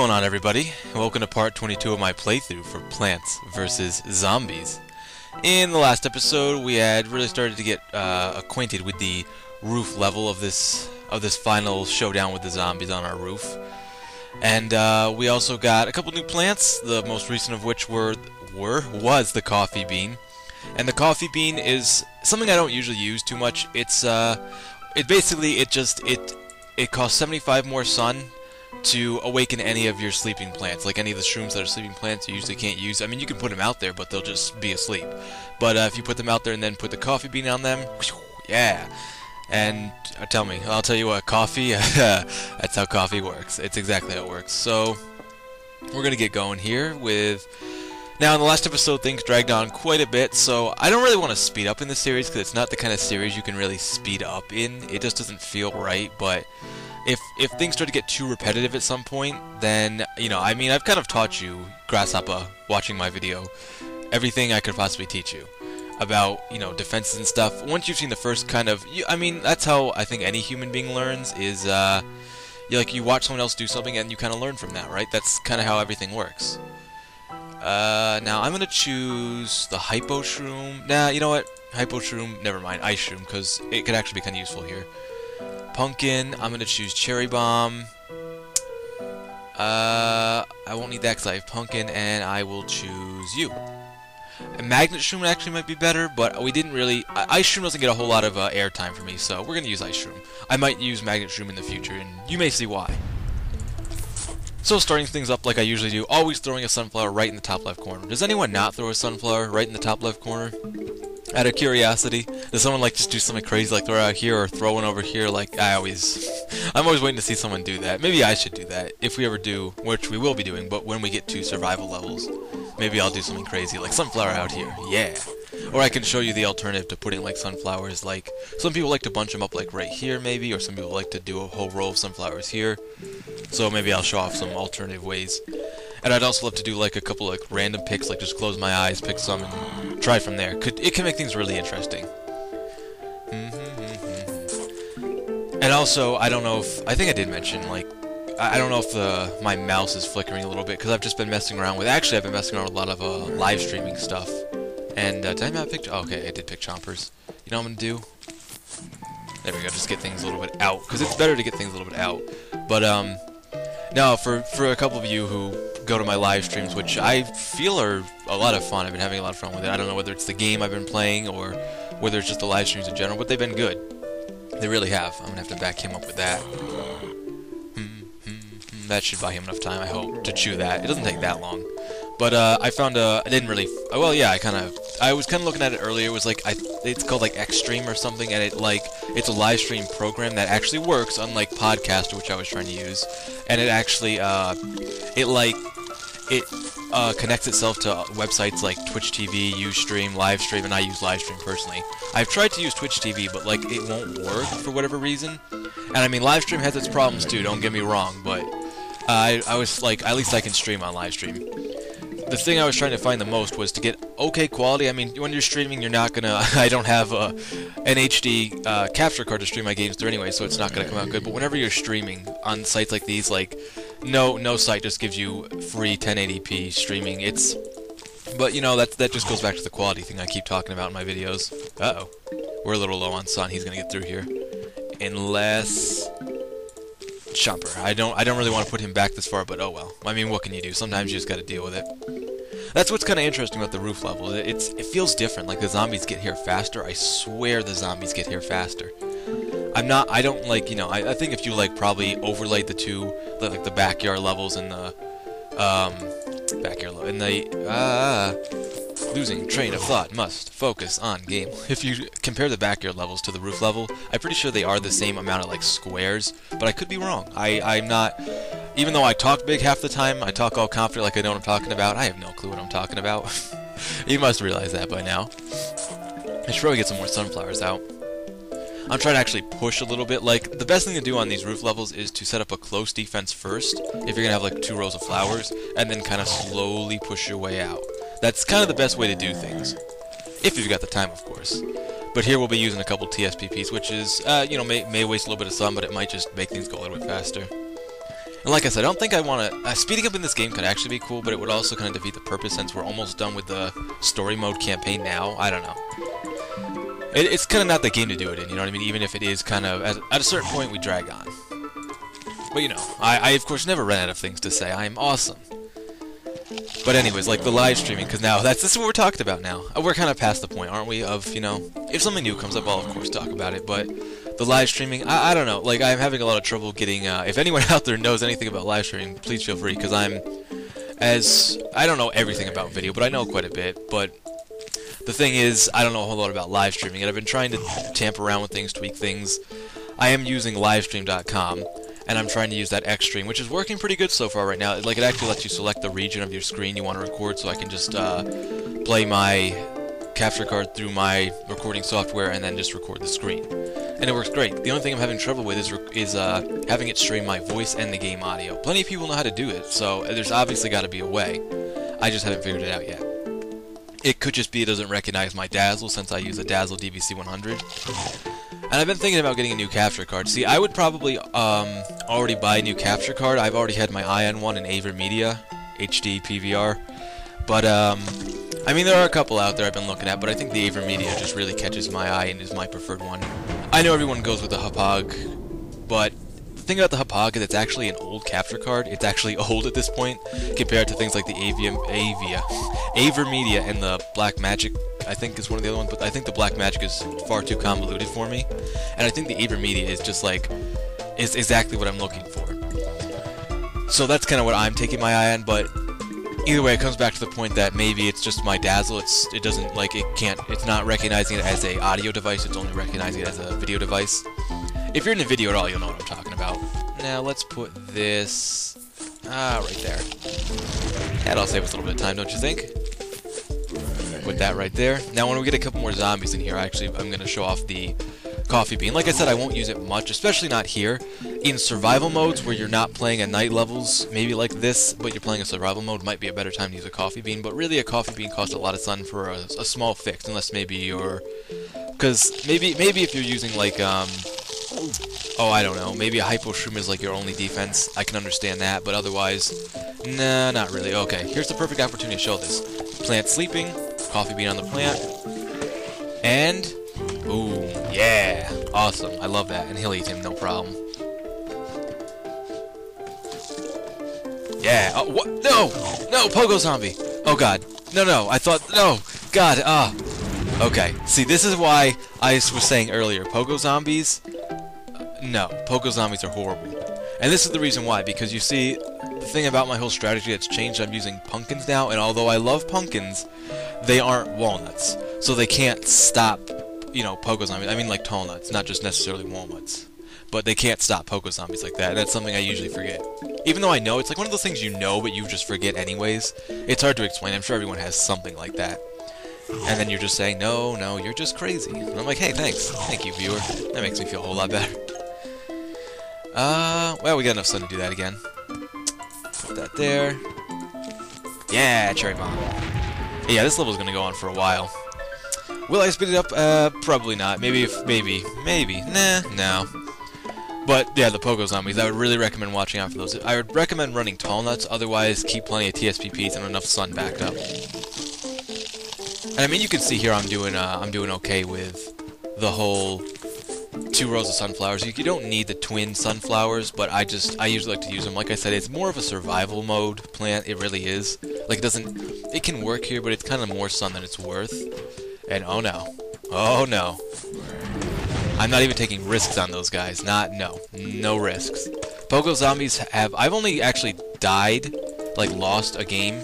going on, everybody? Welcome to part 22 of my playthrough for Plants vs. Zombies. In the last episode, we had really started to get acquainted with the roof level of this final showdown with the zombies on our roof. And we also got a couple new plants, the most recent of which was the coffee bean. And the coffee bean is something I don't usually use too much. It costs 75 more sun to awaken any of your sleeping plants, like any of the shrooms that are sleeping plants you usually can't use. I mean, you can put them out there, but they'll just be asleep. But if you put them out there and then put the coffee bean on them, yeah. And I'll tell you what, coffee, that's how coffee works. It's exactly how it works. So, we're going to get going here with... Now, in the last episode, things dragged on quite a bit, so I don't really want to speed up in this series, because it's not the kind of series you can really speed up in. It just doesn't feel right, but... If things start to get too repetitive at some point, then, I mean, I've kind of taught you, Grasshopper, watching my video, everything I could possibly teach you about, defenses and stuff. Once you've seen the first kind of, that's how I think any human being learns, is, you watch someone else do something and you kind of learn from that, right? That's kind of how everything works. Now, I'm going to choose the Hypo Shroom. Nah, you know what? Hypo Shroom, never mind, Ice Shroom, because it could actually be kind of useful here. Pumpkin, I'm going to choose Cherry Bomb. I won't need that because I have Pumpkin, and I will choose you. A Magnet Shroom actually might be better, but we didn't really... Ice Shroom doesn't get a whole lot of airtime for me, so we're going to use Ice Shroom. I might use Magnet Shroom in the future, and you may see why. So starting things up like I usually do, always throwing a sunflower right in the top left corner. Does anyone not throw a sunflower right in the top left corner? Out of curiosity, does someone just do something crazy like throw out here or throw one over here? I'm always waiting to see someone do that. Maybe I should do that if we ever do, which we will be doing, but when we get to survival levels, maybe I'll do something crazy like sunflower out here. Yeah. Or I can show you the alternative to putting sunflowers. Some people like to bunch them up right here maybe, or some people like to do a whole row of sunflowers here. So maybe I'll show off some alternative ways. And I'd also love to do a couple random picks, just close my eyes, pick some, and try from there. It can make things really interesting. And also, I don't know if... I think I did mention, I don't know if my mouse is flickering a little bit, because I've just been messing around with... Actually, I've been messing around with a lot of live streaming stuff. And, did I not pick... Oh, okay, I did pick Chompers. You know what I'm going to do? There we go, just get things a little bit out, because it's better to get things a little bit out. But, now, for a couple of you who go to my live streams, which I feel are a lot of fun, I've been having a lot of fun with it. I don't know whether it's the game I've been playing or whether it's just the live streams in general, but they've been good. They really have. I'm going to have to back him up with that. That should buy him enough time, I hope, to chew that. It doesn't take that long. But I found I didn't really... Well, yeah, I was kind of looking at it earlier. It was it's called Xstream or something, and it's a live stream program that actually works, unlike Podcaster, which I was trying to use. And it actually, connects itself to websites like Twitch TV, Ustream, Livestream, and I use Livestream personally. I've tried to use Twitch TV, but it won't work for whatever reason. And I mean, Livestream has its problems too, don't get me wrong, but I was at least I can stream on Livestream. The thing I was trying to find the most was to get okay quality. I mean, when you're streaming, you're not gonna... I don't have an HD capture card to stream my games through anyway, so it's not gonna come out good. But whenever you're streaming on sites like these, no site just gives you free 1080p streaming. But that just goes back to the quality thing I keep talking about in my videos. Uh-oh, we're a little low on sun. He's gonna get through here, unless... Chomper. I don't really want to put him back this far, but oh well. I mean, what can you do? Sometimes you just gotta deal with it. That's what's kind of interesting about the roof level. It feels different. The zombies get here faster. I swear the zombies get here faster. I don't I think if you probably overlaid the two, the backyard levels and the losing train of thought, must focus on game. If you compare the backyard levels to the roof level, I'm pretty sure they are the same amount of squares, but I could be wrong. I'm not, even though I talk big half the time, I talk all confident like I know what I'm talking about, I have no clue what I'm talking about. You must realize that by now. I should probably get some more sunflowers out. I'm trying to actually push a little bit. The best thing to do on these roof levels is to set up a close defense first, if you're going to have 2 rows of flowers, and then kind of slowly push your way out. That's kind of the best way to do things. If you've got the time, of course. But here we'll be using a couple TSPPs, which is, may waste a little bit of sun, but it might just make things go a little bit faster. And like I said, I don't think I want to... speeding up in this game could actually be cool, but it would also kind of defeat the purpose since we're almost done with the story mode campaign now. I don't know. It's kind of not the game to do it in, you know what I mean? Even if it is kind of... At a certain point, we drag on. But, you know, I of course never run out of things to say. I am awesome. But anyways, like the live streaming, because now, this is what we're talking about now. We're kind of past the point, aren't we, of, you know, if something new comes up, I'll of course talk about it, but the live streaming, I don't know, like, I'm having a lot of trouble getting, if anyone out there knows anything about live streaming, please feel free, because I don't know everything about video, but I know quite a bit, but the thing is, I don't know a whole lot about live streaming, and I've been trying to tamper around with things, tweak things. I am using livestream.com, and I'm trying to use that Xstream, which is working pretty good so far right now. Like, it actually lets you select the region of your screen you want to record, so I can just play my capture card through my recording software and then just record the screen. And it works great. The only thing I'm having trouble with is having it stream my voice and the game audio. Plenty of people know how to do it, so there's obviously got to be a way. I just haven't figured it out yet. It could just be it doesn't recognize my Dazzle, since I use a Dazzle DVC100. And I've been thinking about getting a new capture card. See, I would probably already buy a new capture card. I've already had my eye on one in AverMedia, HD PVR. But, I mean, there are a couple out there I've been looking at, but I think the AverMedia just really catches my eye and is my preferred one. I know everyone goes with the Hauppauge, but the thing about the Hauppauge is it's actually an old capture card. It's actually old at this point, compared to things like the AverMedia and the Blackmagic, I think is one of the other ones, but I think the Blackmagic is far too convoluted for me. And I think the AverMedia is just like, is exactly what I'm looking for. So that's kind of what I'm taking my eye on, but either way, it comes back to the point that maybe it's just my Dazzle. It doesn't, like, it's not recognizing it as a audio device, it's only recognizing it as a video device. If you're in the video at all, you'll know what I'm talking about. Now, let's put this, right there. That'll save us a little bit of time, don't you think? Put that right there. Now, when we get a couple more zombies in here, I'm going to show off the coffee bean. Like I said, I won't use it much, especially not here. In survival modes where you're not playing at night levels, maybe like this, but you're playing a survival mode, might be a better time to use a coffee bean. But really, a coffee bean costs a lot of sun for a small fix, unless maybe you're... Because maybe if you're using, like, oh, I don't know, maybe a Hypo Shroom is like your only defense. I can understand that, but otherwise, nah, not really. Okay, here's the perfect opportunity to show this. Plant sleeping, coffee bean on the plant, and boom, yeah, awesome. I love that, and he'll eat him, no problem. Yeah. Oh, what? No, no, Pogo Zombie. Oh God, no, I thought, no, God, okay. See, this is why I was saying earlier, Pogo Zombies. No, Pogo Zombies are horrible. And this is the reason why, because you see, the thing about my whole strategy that's changed, I'm using pumpkins now, and although I love pumpkins, they aren't walnuts. So they can't stop, you know, Pogo Zombies. I mean, like tall nuts, not just necessarily walnuts. But they can't stop Pogo Zombies like that, and that's something I usually forget. Even though I know, it's like one of those things you know, but you just forget anyways. It's hard to explain, I'm sure everyone has something like that. And then you're just saying, no, you're just crazy. And I'm like, hey, thanks. Thank you, viewer. That makes me feel a whole lot better. Well, we got enough sun to do that again. Put that there. Yeah, Cherry Bomb. Yeah, this level's gonna go on for a while. Will I speed it up? Probably not. Maybe. Nah, no. But, yeah, the Pogo Zombies, I would really recommend watching out for those. I would recommend running Tall Nuts, otherwise keep plenty of TSPPs and enough sun backed up. And I mean, you can see here I'm doing okay with the whole 2 rows of sunflowers. You don't need the twin sunflowers, but I usually like to use them. Like I said, it's more of a survival mode plant. It really is. Like, it can work here, but it's kind of more sun than it's worth. And oh no, I'm not even taking risks on those guys. No risks. Pogo Zombies I've only actually died, like lost a game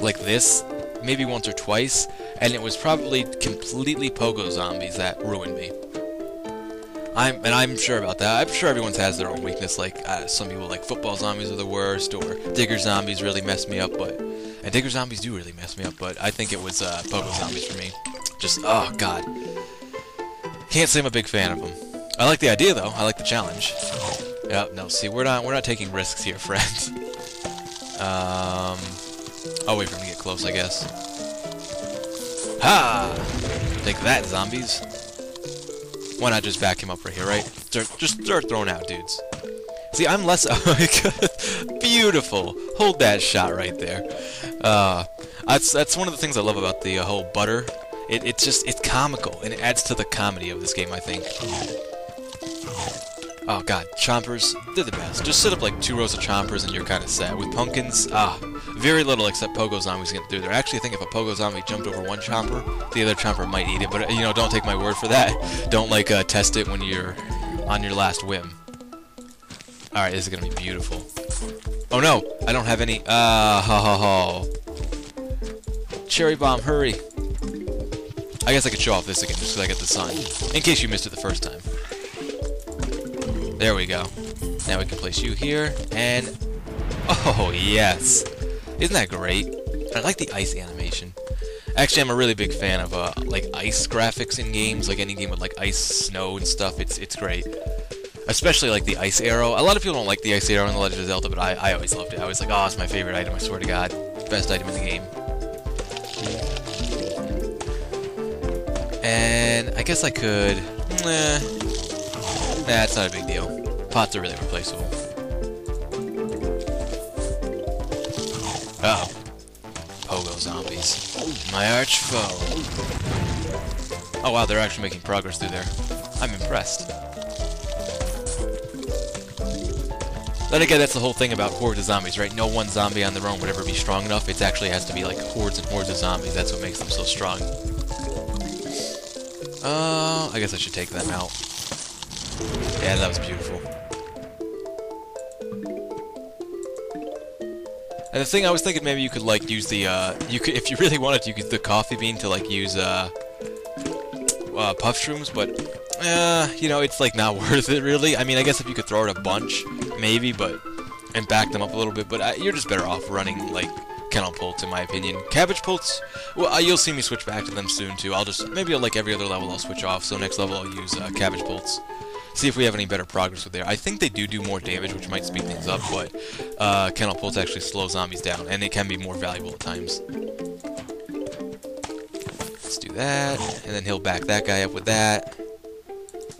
like this, maybe once or twice, and it was probably completely Pogo Zombies that ruined me. I'm sure about that. I'm sure everyone has their own weakness, like some people like football zombies are the worst, or Digger Zombies really messed me up, and Digger Zombies do really mess me up, but I think it was Pogo Zombies for me. Just, oh god. Can't say I'm a big fan of them. I like the idea though, I like the challenge. Yep, no, see, we're not taking risks here, friends. I'll wait for him to get close, I guess. Ha! Take that, zombies. Why not just back him up right here, right? Just start throwing out dudes. See, I'm less... Beautiful! Hold that shot right there. That's one of the things I love about the whole butter. It's comical, and it adds to the comedy of this game, I think. Oh god, chompers, they're the best. Just set up like 2 rows of chompers and you're kind of set. With pumpkins, very little except pogo zombies get through there. Actually, I think if a pogo zombie jumped over one chomper, the other chomper might eat it, but you know, don't take my word for that. Don't like test it when you're on your last whim. Alright, this is gonna be beautiful. Oh no, I don't have any, Cherry bomb, hurry. I guess I could show off this again just because I get the sun. In case you missed it the first time. There we go. Now we can place you here, and... Oh, yes! Isn't that great? I like the ice animation. Actually, I'm a really big fan of, like, ice graphics in games. Like, any game with, like, ice, snow, and stuff. It's great. Especially, like, the ice arrow. A lot of people don't like the ice arrow in The Legend of Zelda, but I always loved it. I was like, oh, it's my favorite item, I swear to God. Best item in the game. And I guess I could... Nah, it's not a big deal. Pots are really replaceable. Uh-oh. Pogo zombies. My arch foe. Oh wow, they're actually making progress through there. I'm impressed. Then again, that's the whole thing about hordes of zombies, right? No one zombie on their own would ever be strong enough. It actually has to be like hordes and hordes of zombies. That's what makes them so strong. I guess I should take them out. Yeah, that was beautiful. And the thing I was thinking, maybe you could like use the you could, if you really wanted to, you could use the coffee bean to like use puff shrooms, but you know, it's like not worth it really. I mean, I guess if you could throw it a bunch, maybe, but and back them up a little bit, but you're just better off running like kennel pults, in my opinion. Cabbage pults, well, you'll see me switch back to them soon too. I'll just maybe like every other level I'll switch off. So next level I'll use cabbage pults. See if we have any better progress with there. I think they do more damage, which might speed things up, but kennel pults actually slow zombies down, and it can be more valuable at times. Let's do that, and then he'll back that guy up with that.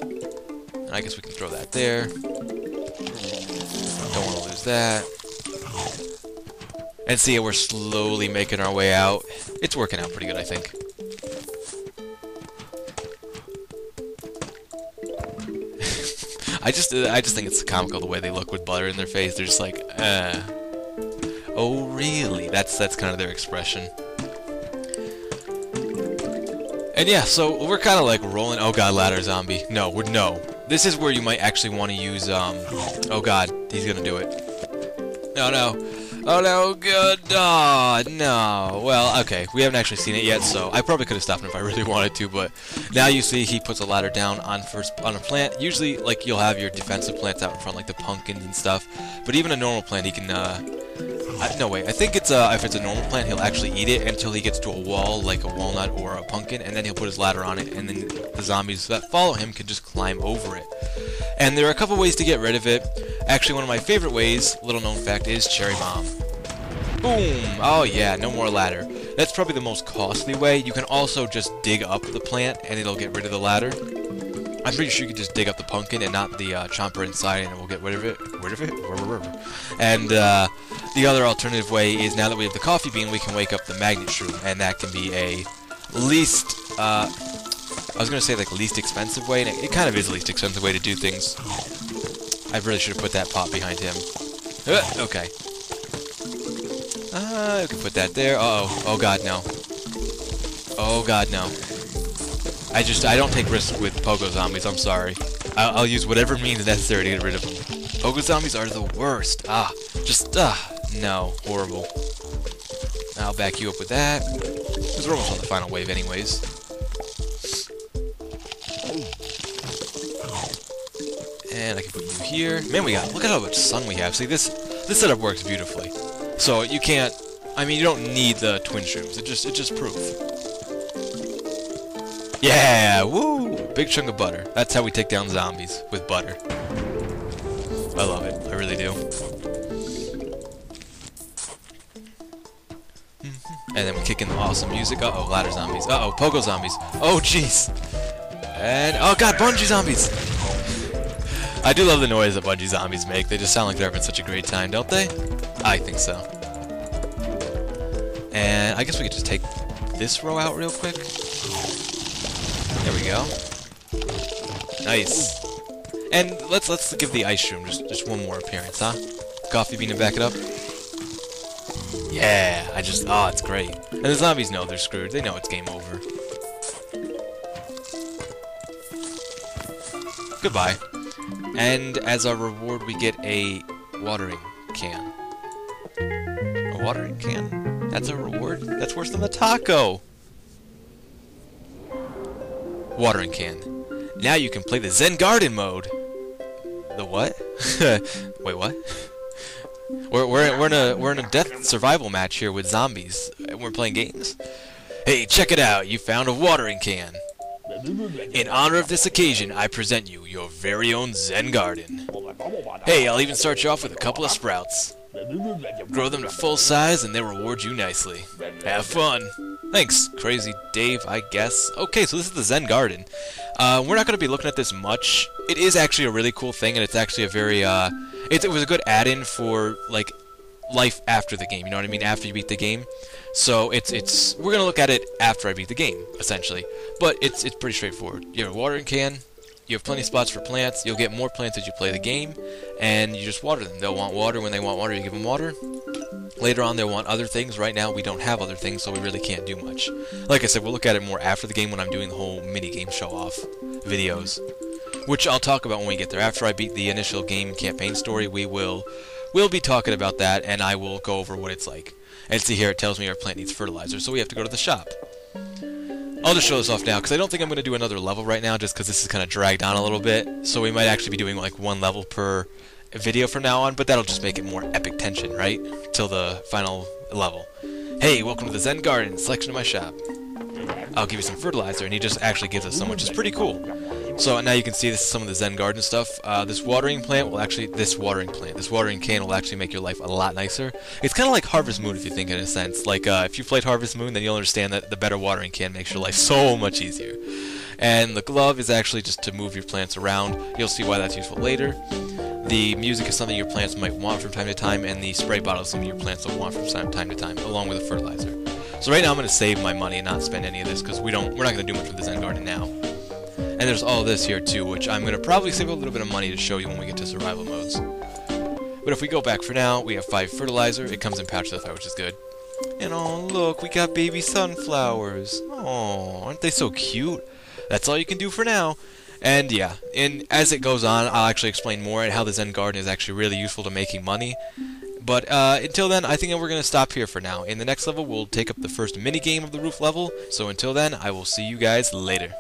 And I guess we can throw that there. Don't want to lose that. And see, we're slowly making our way out. It's working out pretty good, I think. I just think it's comical the way they look with butter in their face. They're just like, oh really? That's kind of their expression. And yeah, so we're kind of like rolling. Oh god, ladder zombie. No. This is where you might actually want to use. Oh god, he's gonna do it. No. Oh no, good. Oh, no. Well, okay, we haven't actually seen it yet, so I probably could have stopped him if I really wanted to, but now you see he puts a ladder down on a plant. Usually, like, you'll have your defensive plants out in front, like the pumpkins and stuff, but even a normal plant, he can, no, wait, I think it's, if it's a normal plant, he'll actually eat it until he gets to a wall, like a walnut or a pumpkin, and then he'll put his ladder on it, and then the zombies that follow him can just climb over it. And there are a couple ways to get rid of it. Actually, one of my favorite ways, little known fact, is cherry bomb. Boom! Oh yeah, no more ladder. That's probably the most costly way. You can also just dig up the plant and it'll get rid of the ladder. I'm pretty sure you can just dig up the pumpkin and not the chomper inside and it will get rid of it. And the other alternative way is, now that we have the coffee bean, we can wake up the magnet shroom, and that can be a least, I was going to say like least expensive way, and it kind of is the least expensive way to do things. I really should have put that pot behind him. Okay. We can put that there. Uh-oh. Oh god, no. Oh god, no. I don't take risks with pogo zombies, I'm sorry. I'll use whatever means necessary to get rid of them. Pogo zombies are the worst. No. Horrible. I'll back you up with that. Because we're almost on the final wave anyways. And I can put you here. Man, look at how much sun we have. See, this setup works beautifully. So you can't, I mean, you don't need the twin shrooms. It's just proof. Yeah, woo! Big chunk of butter. That's how we take down zombies, with butter. I love it. I really do. And then we kick in the awesome music. Uh-oh, ladder zombies. Uh-oh, pogo zombies. Oh, jeez. And, oh god, bungee zombies! I do love the noise that Bungie zombies make. They just sound like they're having such a great time, don't they? I think so. And I guess we could just take this row out real quick. There we go. Nice. And let's give the ice shroom just one more appearance, huh? Coffee bean to back it up. Yeah, oh, it's great. And the zombies know they're screwed. They know it's game over. Goodbye. And as our reward, we get a watering can. A watering can? That's a reward? That's worse than the taco! Watering can. Now you can play the Zen Garden mode! The what? Wait, what? We're in a death survival match here with zombies, and we're playing games. Hey, check it out! You found a watering can! In honor of this occasion, I present you your very own Zen Garden. Hey, I'll even start you off with a couple of sprouts. Grow them to full size and they'll reward you nicely. Have fun. Thanks, Crazy Dave, I guess. Okay, so this is the Zen Garden. We're not going to be looking at this much. It is actually a really cool thing, and it's actually a very, it was a good add-in for, like, life after the game, you know what I mean, after you beat the game. So we're gonna look at it after I beat the game, essentially. But it's pretty straightforward. You have a watering can, you have plenty of spots for plants, you'll get more plants as you play the game, and you just water them. They'll want water. When they want water, you give them water. Later on, they'll want other things. Right now, we don't have other things, so we really can't do much. Like I said, we'll look at it more after the game when I'm doing the whole mini-game show-off videos, which I'll talk about when we get there. After I beat the initial game campaign story, we'll be talking about that, and I will go over what it's like. And see here, it tells me our plant needs fertilizer, so we have to go to the shop. I'll just show this off now, because I don't think I'm going to do another level right now, just because this is kind of dragged on a little bit. So we might actually be doing like one level per video from now on, but that'll just make it more epic tension, right? Till the final level. Hey, welcome to the Zen Garden, selection of my shop. I'll give you some fertilizer, and he just actually gives us some, which is pretty cool. So now you can see this is some of the Zen Garden stuff. This watering can will actually make your life a lot nicer. It's kind of like Harvest Moon, if you think in a sense. Like if you played Harvest Moon, then you'll understand that the better watering can makes your life so much easier. And the glove is actually just to move your plants around. You'll see why that's useful later. The music is something your plants might want from time to time, and the spray bottle is something your plants will want from time to time, along with the fertilizer. So right now I'm going to save my money and not spend any of this, because we're not going to do much with the Zen Garden now. And there's all this here too, which I'm going to probably save a little bit of money to show you when we get to survival modes. But if we go back for now, we have 5 fertilizer. It comes in pouch so far, which is good. And oh look, we got baby sunflowers. Oh, aren't they so cute? That's all you can do for now. And yeah, and as it goes on, I'll actually explain more and how the Zen Garden is actually really useful to making money. But until then, I think we're going to stop here for now. In the next level, we'll take up the first mini-game of the roof level. So until then, I will see you guys later.